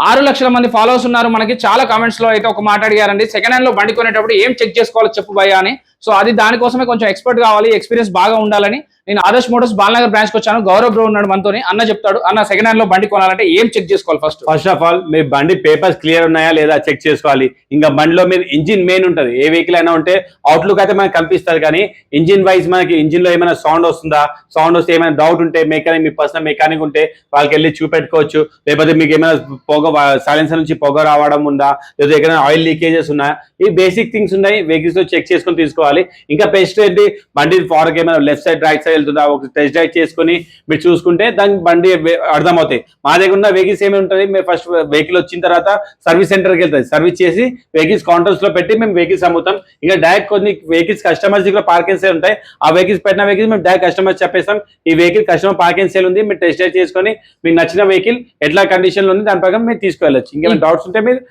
6 లక్షల మంది ఫాలోవర్స్ ఉన్నారు మనకి. చాలా కామెంట్స్ లో అయితే ఒక మాట అడిగారండి, సెకండ్ హ్యాండ్ లో బండి కొనేటప్పుడు ఏం చెక్ చేసుకోవాలో చెప్పు భయ్యా అని. సో అది దానికోసమే కొంచెం ఎక్స్పర్ట్ కావాలి, ఎక్స్పీరియన్స్ బాగా ఉండాలని నేను ఆదర్శ్ మోటార్స్ బాలనగర్ బ్రాంచ్ కి వచ్చాను. గౌరవ్ బ్రో ఉన్నాడు మనతోని. అన్న చెప్తాడు, అన్న సెకండ్ హ్యాండ్ లో బండి కొనాలంటే ఏం చెక్ చేసుకోవాలి? ఫస్ట్ ఆఫ్ ఆల్ మీ బండి పేపర్స్ క్లియర్ ఉన్నాయా లేదా చెక్ చేసుకోవాలి. ఇంకా బండిలో మీరు ఇంజిన్ మెయిన్ ఉంటుంది, ఏ వెహికల్ అయినా ఉంటే అవుట్లుక్ అయితే మనకి కనిపిస్తుంది, కానీ ఇంజిన్ వైజ్ మనకి ఇంజిన్ లో ఏమైనా సౌండ్ వస్తుందా, సౌండ్ వస్తే ఏమైనా డౌట్ ఉంటే మెకానిక్, మీ పర్సనల్ మెకానిక్ ఉంటే వాళ్ళకి వెళ్ళి చూపెట్టుకోవచ్చు. లేకపోతే మీకు ఏమైనా పొగ సైలెన్సర్ నుంచి పొగ రావడం ఉందా, లేదా ఎక్కడైనా ఆయిల్ లీకేజెస్ ఉన్నాయా, ఈ బేసిక్ థింగ్స్ ఉన్నాయి వెహికల్స్ లో చెక్ చేసుకొని తీసుకోవాలి. ఇంకా బెస్ట్ ఏంటి, బండి ఫార్క్ ఏమైనా లెఫ్ట్ సైడ్ రైట్ సైడ్ వెళ్తుందా ఒక టెస్ట్ డ్రైవ్ చేసుకుని మీరు చూసుకుంటే దానికి బండి అర్థమవుతాయి. మా దగ్గర ఉన్న వెహికల్స్ ఏమి ఉంటుంది, మేము ఫస్ట్ వెహికల్ వచ్చిన తర్వాత సర్వీస్ సెంటర్కి వెళ్తాయి, సర్వీస్ చేసి వెహికల్స్ కౌంటర్స్ లో పెట్టి మేము వెహికల్స్ అమ్ముతాం. ఇంకా డైరెక్ట్ కొన్ని వెహికల్స్ కస్టమర్స్ దగ్గర పార్కింగ్ సేల్ ఉంటాయి, ఆ వెహికల్స్ పెట్టిన వెహికల్స్ మేము డైరెక్ట్ కస్టమర్స్ చెప్పేస్తాం ఈ వెహికల్ కస్టమర్ పార్కింగ్ సేల్ ఉంది, మీరు టెస్ట్ డ్రైవ్ చేసుకొని మీకు నచ్చిన వెహికల్ ఎట్లా కండిషన్ లో ఉంది దాని ప్రకారం మీరు తీసుకువెళ్ళచ్చు. ఇంకేమైనా డౌట్స్ ఉంటే మీరు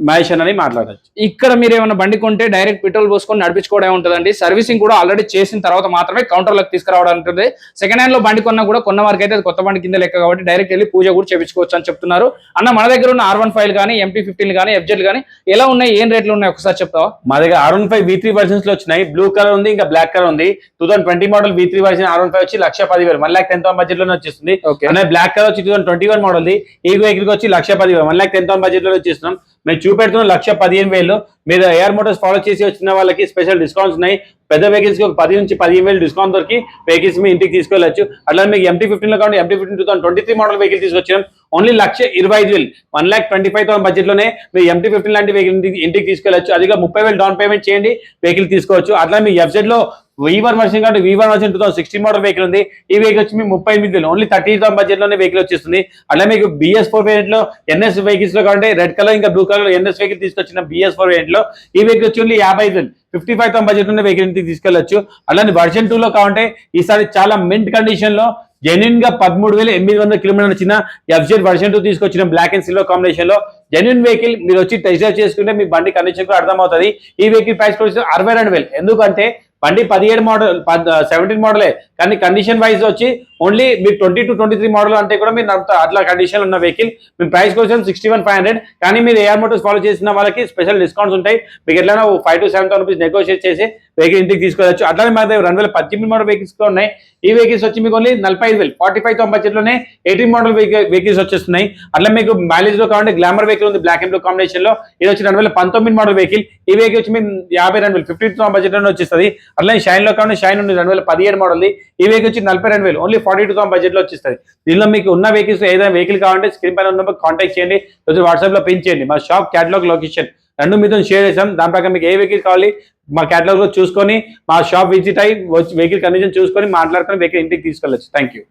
మహేష్ అని మాట్లాడచ్చు. ఇక్కడ మీరు ఏమైనా బండి కొంటే డైరెక్ట్ పెట్రోల్ పోసుకొని నడిపించుకోవడం ఉంటుందండి. సర్వీసింగ్ కూడా ఆల్రెడీ చేసిన తర్వాత మాత్రమే కౌంటర్లకు తీసుకురావడం ఉంటుంది. సెకండ్ హ్యాండ్ లో బండి కొన్నా కూడా కొన్న వారికి అయితే కొత్త బండి కింద లెక్క కాబట్టి డైరెక్ట్ వెళ్ళి పూజ కూడా చేయించుకోవచ్చు అని చెప్తున్నారు. అన్న మన దగ్గర ఉన్న R15 కానీ MT15 కానీ FZ కానీ ఎలా ఉన్నాయి, ఏం రేట్లు ఉన్నాయి ఒకసారి చెప్తావా? మా దగ్గర R15 V3 వర్షన్స్ లో వచ్చినాయి, బ్లూ కలర్ ఉంది, ఇంకా బ్లాక్ కలర్ ఉంది. 2020 మోడల్ V3 వర్షన్ R15 వచ్చి 1,10,000 1,10,000 బడ్జెట్ లోనే వచ్చేస్తుంది. బ్లాక్ కలర్ వచ్చి 2021 మోడల్ ఈ వెహికల్ వచ్చి 1,10,000 1,10,000 బడ్జెట్ లో వచ్చేస్తున్నాం. మేము చూపెడుతున్నాం 1,15,000. మీరు AR మోటార్స్ ఫాలో చేసి వచ్చిన వాళ్ళకి స్పెషల్ డిస్కౌంట్స్ ఉన్నాయి. పెద్ద వెహికల్స్ కి ఒక 10 నుంచి 15,000 డిస్కౌంట్ దొరికి వెహికల్స్ మీ ఇంటికి తీసుకెళ్ళచ్చు. అట్లా మీకు MT15 లో కాబట్టి MT15 2023 మోడల్ వెహికల్ తీసుకొచ్చాం. ఓన్లీ 1,25,000 1,25,000 బడ్జెట్ లోనే మీరు MT15 లాంటి వెహికల్ ఇంటికి తీసుకెళ్ళచ్చు. అదిగా 30,000 డౌన్ పేమెంట్ చేయండి వెహికల్ తీసుకోవచ్చు. అట్లా మీ FZ లో V1 వర్షన్ కాబట్టి V1 వర్షన్ 2016 మోడల్ వెహికల్ ఉంది. ఈ వెహికల్ వచ్చి మీకు 38,000 ఓన్లీ 30,000 బడ్జెట్ లోనే వెహికల్ వచ్చేస్తుంది. అట్లా మీకు BS4 వేరియంట్ లో NS వెహికల్స్ లో కాబట్టి రెడ్ కలర్ ఇంకా బ్లూ కలర్ NS వెహికల్ తీసుకొచ్చిన BS4 వేరియంట్ లో ఈ వెహికల్ వచ్చి ఓన్లీ 50,000 55,000 బడ్జెట్ ఉన్న వెహికల్ ఇంటికి తీసుకెళ్లొచ్చు. అలానే వర్షన్ 2 లో కావాలంటే ఈసారి చాలా మింట్ కండిషన్ లో జెన్యున్ గా 13,800 కిలోమీటర్ వచ్చిన FZ వర్షన్ 2 తీసుకొచ్చిన బ్లాక్ అండ్ సిల్వర్ కాంబినేషన్ లో జెన్యున్ వెహికల్ మీరు వచ్చి టెస్ట్ డ్రైవ్ చేసుకుంటే మీ బండి కండిషన్ కూడా అర్థమవుతుంది. ఈ వెహికల్ ప్రైస్ వచ్చి 62,000. ఎందుకంటే బండి 17 మోడల్ 17 మోడలే, కానీ కండిషన్ వైజ్ వచ్చి ఓన్లీ మీరు 20 to 23 మోడల్ అంటే కూడా మీరు అట్లా కండిషన్ ఉన్న వెహికల్ మీ ప్రైస్ కోసం 61,500. కానీ మీరు AR మోటార్స్ ఫాలో చేసిన వాళ్ళకి స్పెషల్ డిస్కౌంట్స్ ఉంటాయి. మీకు ఎట్లా 5,000 to 7,000 రూపీస్ నెగోషియేట్ చేసి వెహికల్ ఇంటికి తీసుకోవచ్చు. అట్లానే మా దగ్గర 2018 మోడల్ వెహికల్స్ కూడా ఉన్నాయి. ఈ వెహికల్స్ వచ్చి మీకు ఓన్లీ 45,000 45,000 బడ్జెట్ లోనే 18 మోడల్ వెహికల్స్ వచ్చేస్తున్నాయి. అట్లా మీకు మైలేజ్ లో కావాలంటే గ్లామర్ వెహికల్ ఉంది బ్లాక్ అండ్ బ్లూ కాంబినేషన్ లో, ఇది వచ్చి 2019 మోడల్ వెహికల్. ఈ వెహికల్ వచ్చి మీకు 52,000 52,000 బడ్జెట్ లోనే వచ్చేస్తుంది. అట్లా షైన్ లో కావాలంటే షైన్ ఉంది 2017 మోడల్. ఈ వెహికల్ వచ్చి 42,000 ఓన్లీ 42,000 బడ్జెట్ లో వచ్చేస్తుంది. దీనిలో మీకు ఉన్న వెహికల్స్ ఏదైనా వెహికల్ కావాలంటే స్క్రీన్ పైన ఉన్న కాంటాక్ట్ చేయండి, లేదా వాట్సాప్ లో పిన్ చేయండి. మా షాప్ క్యాటలాగ్ లొకేషన్ రెండు మీతో షేర్ చేసాం. దాని ప్రకారం మీకు ఏ వెహికల్ కావాలి మా క్యాటలాగ్ లో చూసుకొని మా షాప్ విజిట్ అయ్యి వెహికల్ కండిషన్ చూసుకొని మాట్లాడుకొని వెహికల్ ఇంటికి తీసుకెళ్ళచ్చు. Thank you.